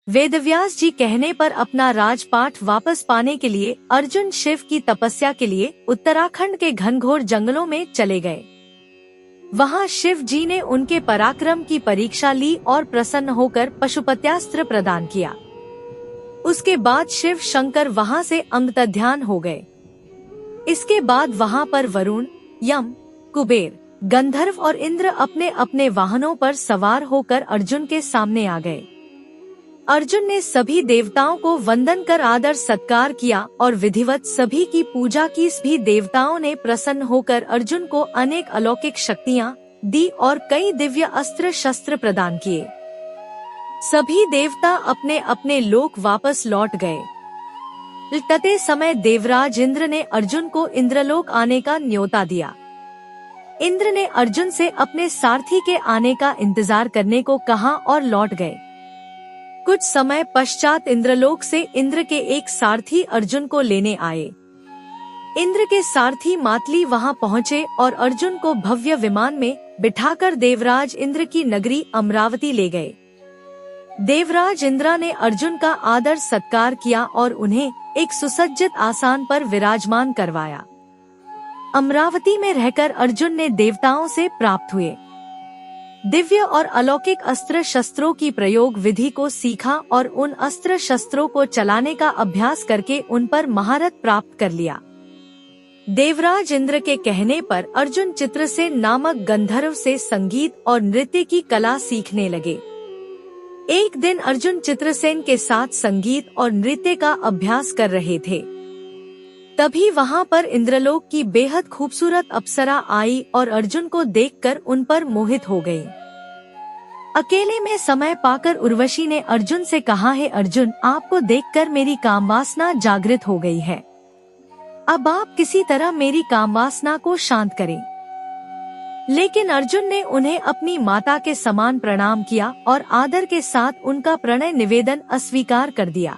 वेदव्यास जी कहने पर अपना राजपाट वापस पाने के लिए अर्जुन शिव की तपस्या के लिए उत्तराखंड के घनघोर जंगलों में चले गए। वहां शिव जी ने उनके पराक्रम की परीक्षा ली और प्रसन्न होकर पशुपत्यास्त्र प्रदान किया। उसके बाद शिव शंकर वहां से अंगतध्यान हो गए। इसके बाद वहां पर वरुण, यम, कुबेर, गंधर्व और इंद्र अपने अपने वाहनों पर सवार होकर अर्जुन के सामने आ गए। अर्जुन ने सभी देवताओं को वंदन कर आदर सत्कार किया और विधिवत सभी की पूजा की। सभी देवताओं ने प्रसन्न होकर अर्जुन को अनेक अलौकिक शक्तियां दी और कई दिव्य अस्त्र शस्त्र प्रदान किए। सभी देवता अपने अपने लोक वापस लौट गए। तते समय देवराज इंद्र ने अर्जुन को इंद्रलोक आने का न्योता दिया। इंद्र ने अर्जुन से अपने सारथी के आने का इंतजार करने को कहा और लौट गए। कुछ समय पश्चात इंद्रलोक से इंद्र के एक सारथी अर्जुन को लेने आए। इंद्र के सारथी मातली वहां पहुंचे और अर्जुन को भव्य विमान में बिठाकर देवराज इंद्र की नगरी अमरावती ले गए। देवराज इंद्र ने अर्जुन का आदर सत्कार किया और उन्हें एक सुसज्जित आसन पर विराजमान करवाया। अमरावती में रहकर अर्जुन ने देवताओं से प्राप्त हुए दिव्य और अलौकिक अस्त्र शस्त्रों की प्रयोग विधि को सीखा और उन अस्त्र शस्त्रों को चलाने का अभ्यास करके उन पर महारत प्राप्त कर लिया। देवराज इंद्र के कहने पर अर्जुन चित्रसेन नामक गंधर्व से संगीत और नृत्य की कला सीखने लगे। एक दिन अर्जुन चित्रसेन के साथ संगीत और नृत्य का अभ्यास कर रहे थे। तभी वहां पर इंद्रलोक की बेहद खूबसूरत अप्सरा आई और अर्जुन को देखकर उन पर मोहित हो गई। अकेले में समय पाकर उर्वशी ने अर्जुन से कहा, है अर्जुन, आपको देखकर मेरी कामवासना जागृत हो गई है। अब आप किसी तरह मेरी कामवासना को शांत करें। लेकिन अर्जुन ने उन्हें अपनी माता के समान प्रणाम किया और आदर के साथ उनका प्रणय निवेदन अस्वीकार कर दिया।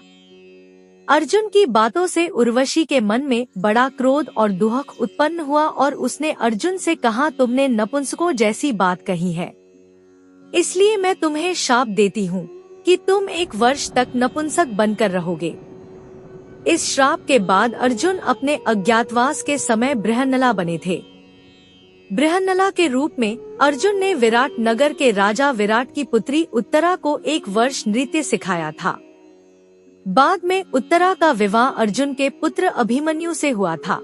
अर्जुन की बातों से उर्वशी के मन में बड़ा क्रोध और दुहक उत्पन्न हुआ और उसने अर्जुन से कहा, तुमने नपुंसकों जैसी बात कही है, इसलिए मैं तुम्हें शाप देती हूँ कि तुम 1 वर्ष तक नपुंसक बनकर रहोगे। इस श्राप के बाद अर्जुन अपने अज्ञातवास के समय बृहन्नला बने थे। बृहन्नला के रूप में अर्जुन ने विराट नगर के राजा विराट की पुत्री उत्तरा को 1 वर्ष नृत्य सिखाया था। बाद में उत्तरा का विवाह अर्जुन के पुत्र अभिमन्यु से हुआ था।